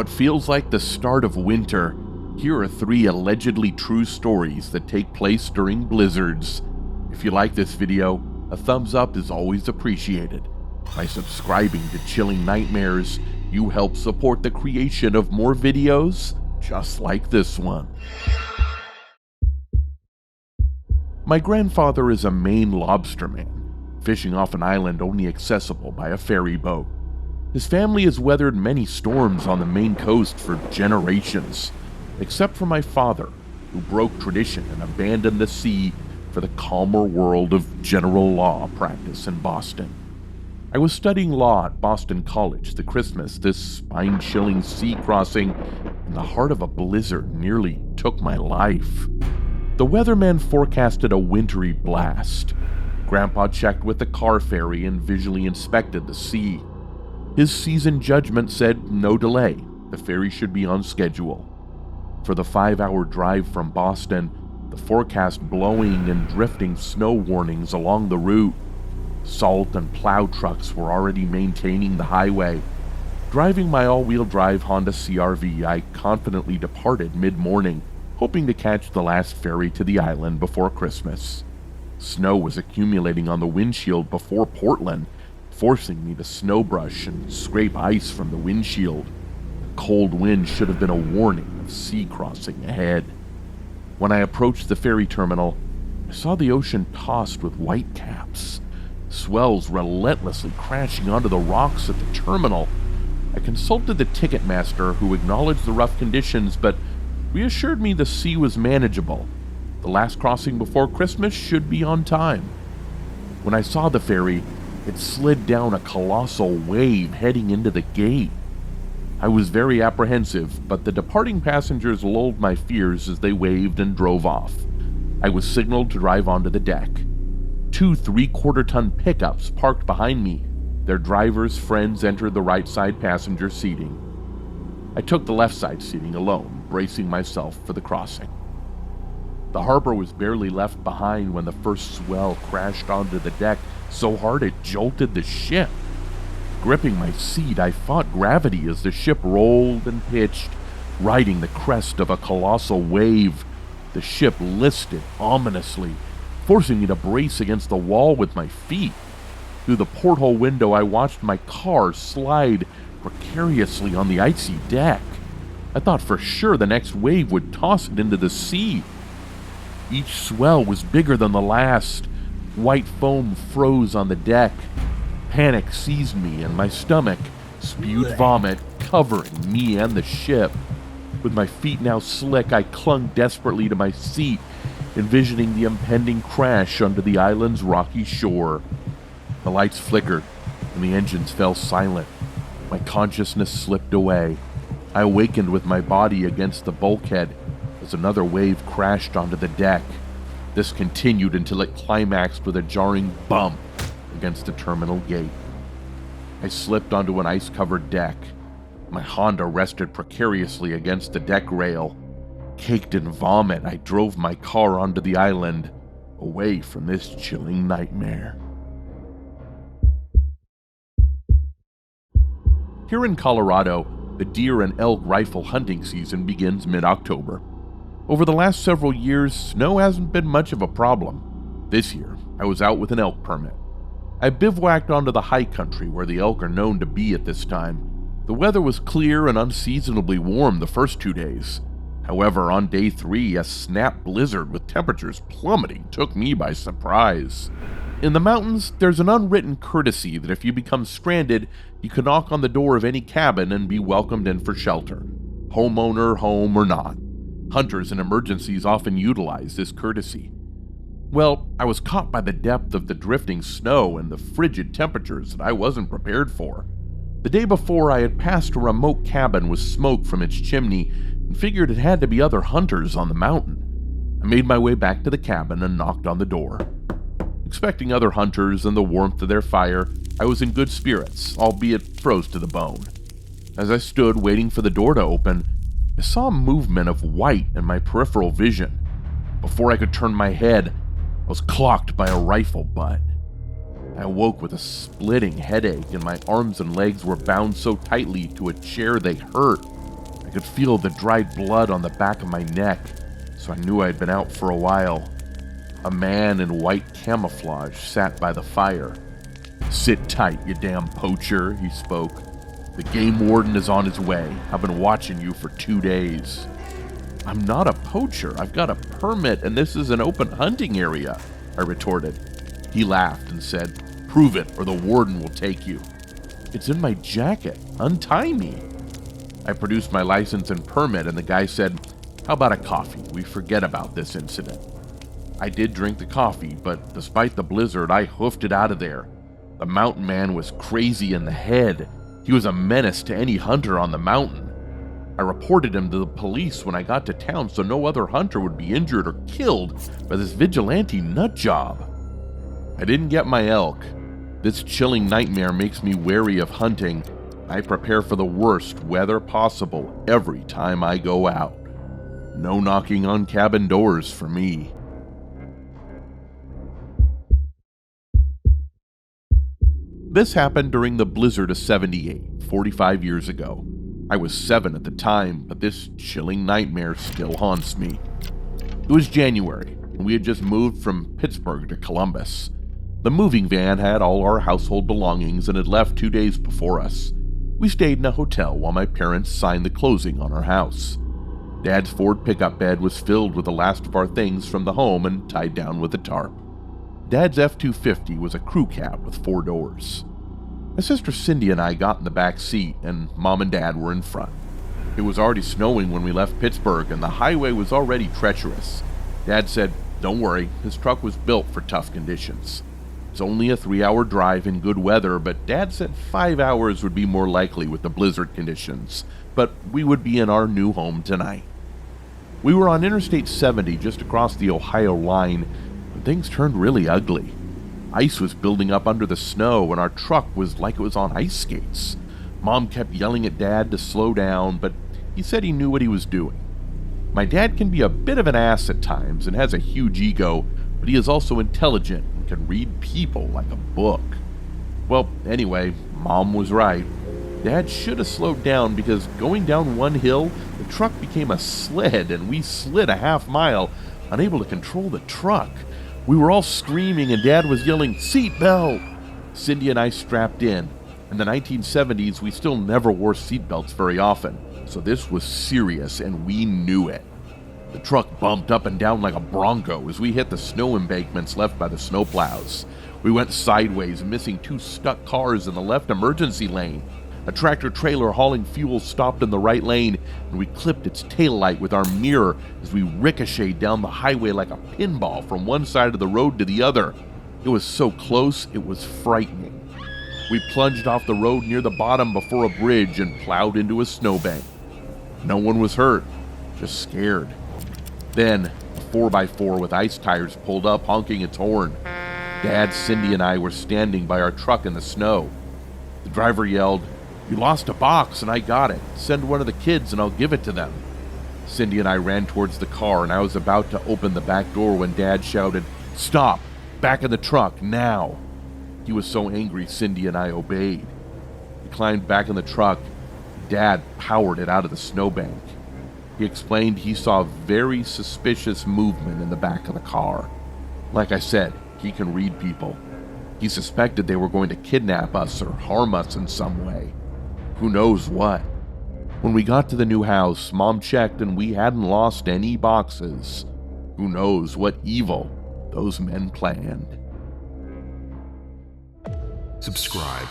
what feels like the start of winter, here are 3 allegedly true stories that take place during blizzards. If you like this video, a thumbs up is always appreciated. By subscribing to Chilling Nightmares, you help support the creation of more videos just like this one. My grandfather is a Maine lobsterman, fishing off an island only accessible by a ferry boat. His family has weathered many storms on the Maine coast for generations, except for my father, who broke tradition and abandoned the sea for the calmer world of general law practice in Boston. I was studying law at Boston College the Christmas this spine-chilling sea crossing in the heart of a blizzard nearly took my life. The weatherman forecasted a wintry blast. Grandpa checked with the car ferry and visually inspected the sea. His seasoned judgment said no delay, the ferry should be on schedule. For the 5-hour drive from Boston, the forecast blowing and drifting snow warnings along the route. Salt and plow trucks were already maintaining the highway. Driving my all-wheel drive Honda CR-V, I confidently departed mid-morning, hoping to catch the last ferry to the island before Christmas. Snow was accumulating on the windshield before Portland, forcing me to snowbrush and scrape ice from the windshield. The cold wind should have been a warning of sea crossing ahead. When I approached the ferry terminal, I saw the ocean tossed with white caps, swells relentlessly crashing onto the rocks at the terminal. I consulted the ticket master, who acknowledged the rough conditions, but reassured me the sea was manageable. The last crossing before Christmas should be on time. When I saw the ferry, it slid down a colossal wave heading into the gate. I was very apprehensive, but the departing passengers lulled my fears as they waved and drove off. I was signaled to drive onto the deck. 2 3/4-ton pickups parked behind me. Their drivers' friends entered the right side passenger seating. I took the left side seating alone, bracing myself for the crossing. The harbor was barely left behind when the first swell crashed onto the deck so hard it jolted the ship. Gripping my seat, I fought gravity as the ship rolled and pitched, riding the crest of a colossal wave. The ship listed ominously, forcing me to brace against the wall with my feet. Through the porthole window, I watched my car slide precariously on the icy deck. I thought for sure the next wave would toss it into the sea. Each swell was bigger than the last. White foam froze on the deck. Panic seized me, and my stomach spewed vomit, covering me and the ship. With my feet now slick, I clung desperately to my seat, envisioning the impending crash onto the island's rocky shore. The lights flickered, and the engines fell silent. My consciousness slipped away. I awakened with my body against the bulkhead as another wave crashed onto the deck. This continued until it climaxed with a jarring bump against the terminal gate. I slipped onto an ice-covered deck. My Honda rested precariously against the deck rail. Caked in vomit, I drove my car onto the island, away from this chilling nightmare. Here in Colorado, the deer and elk rifle hunting season begins mid-October. Over the last several years, snow hasn't been much of a problem. This year, I was out with an elk permit. I bivouacked onto the high country where the elk are known to be at this time. The weather was clear and unseasonably warm the first 2 days. However, on day 3, a snap blizzard with temperatures plummeting took me by surprise. In the mountains, there's an unwritten courtesy that if you become stranded, you can knock on the door of any cabin and be welcomed in for shelter, homeowner, home, or not. Hunters in emergencies often utilize this courtesy. Well, I was caught by the depth of the drifting snow and the frigid temperatures that I wasn't prepared for. The day before, I had passed a remote cabin with smoke from its chimney and figured it had to be other hunters on the mountain. I made my way back to the cabin and knocked on the door. Expecting other hunters and the warmth of their fire, I was in good spirits, albeit froze to the bone. As I stood waiting for the door to open, I saw a movement of white in my peripheral vision. Before I could turn my head, I was clocked by a rifle butt. I awoke with a splitting headache, and my arms and legs were bound so tightly to a chair they hurt. could feel the dried blood on the back of my neck, so I knew I'd been out for a while. A man in white camouflage sat by the fire. "Sit tight, you damn poacher," he spoke. "The game warden is on his way. I've been watching you for 2 days." "I'm not a poacher. I've got a permit and this is an open hunting area," I retorted. He laughed and said, "Prove it or the warden will take you." "It's in my jacket. Untie me." I produced my license and permit and the guy said, "How about a coffee? We forget about this incident." I did drink the coffee, but despite the blizzard, I hoofed it out of there. The mountain man was crazy in the head. He was a menace to any hunter on the mountain. I reported him to the police when I got to town so no other hunter would be injured or killed by this vigilante nut job. I didn't get my elk. This chilling nightmare makes me wary of hunting. I prepare for the worst weather possible every time I go out. No knocking on cabin doors for me. This happened during the blizzard of '78, 45 years ago. I was 7 at the time, but this chilling nightmare still haunts me. It was January, and we had just moved from Pittsburgh to Columbus. The moving van had all our household belongings and had left 2 days before us. We stayed in a hotel while my parents signed the closing on our house. Dad's Ford pickup bed was filled with the last of our things from the home and tied down with a tarp. Dad's F-250 was a crew cab with 4 doors. My sister Cindy and I got in the back seat, and Mom and Dad were in front. It was already snowing when we left Pittsburgh, and the highway was already treacherous. Dad said, "Don't worry, his truck was built for tough conditions." It's only a 3-hour drive in good weather, but Dad said 5 hours would be more likely with the blizzard conditions, but we would be in our new home tonight. We were on Interstate 70 just across the Ohio line, but things turned really ugly. Ice was building up under the snow, and our truck was like it was on ice skates. Mom kept yelling at Dad to slow down, but he said he knew what he was doing. My dad can be a bit of an ass at times and has a huge ego, but he is also intelligent and can read people like a book. Well, anyway, Mom was right. Dad should have slowed down because going down one hill, the truck became a sled and we slid a half mile, unable to control the truck. We were all screaming and Dad was yelling, "Seat belt!" Cindy and I strapped in. In the 1970s, we still never wore seatbelts very often, so this was serious and we knew it. The truck bumped up and down like a bronco as we hit the snow embankments left by the snowplows. We went sideways, missing 2 stuck cars in the left emergency lane. A tractor-trailer hauling fuel stopped in the right lane, and we clipped its taillight with our mirror as we ricocheted down the highway like a pinball from one side of the road to the other. It was so close, it was frightening. We plunged off the road near the bottom before a bridge and plowed into a snowbank. No one was hurt, just scared. Then, a 4x4 with ice tires pulled up, honking its horn. Dad, Cindy, and I were standing by our truck in the snow. The driver yelled, "You lost a box and I got it. Send one of the kids and I'll give it to them." Cindy and I ran towards the car and I was about to open the back door when Dad shouted, "Stop! Back in the truck, now!" He was so angry Cindy and I obeyed. We climbed back in the truck. Dad powered it out of the snowbank. He explained he saw very suspicious movement in the back of the car. Like I said, he can read people. He suspected they were going to kidnap us or harm us in some way. Who knows what? When we got to the new house, Mom checked and we hadn't lost any boxes. Who knows what evil those men planned? Subscribe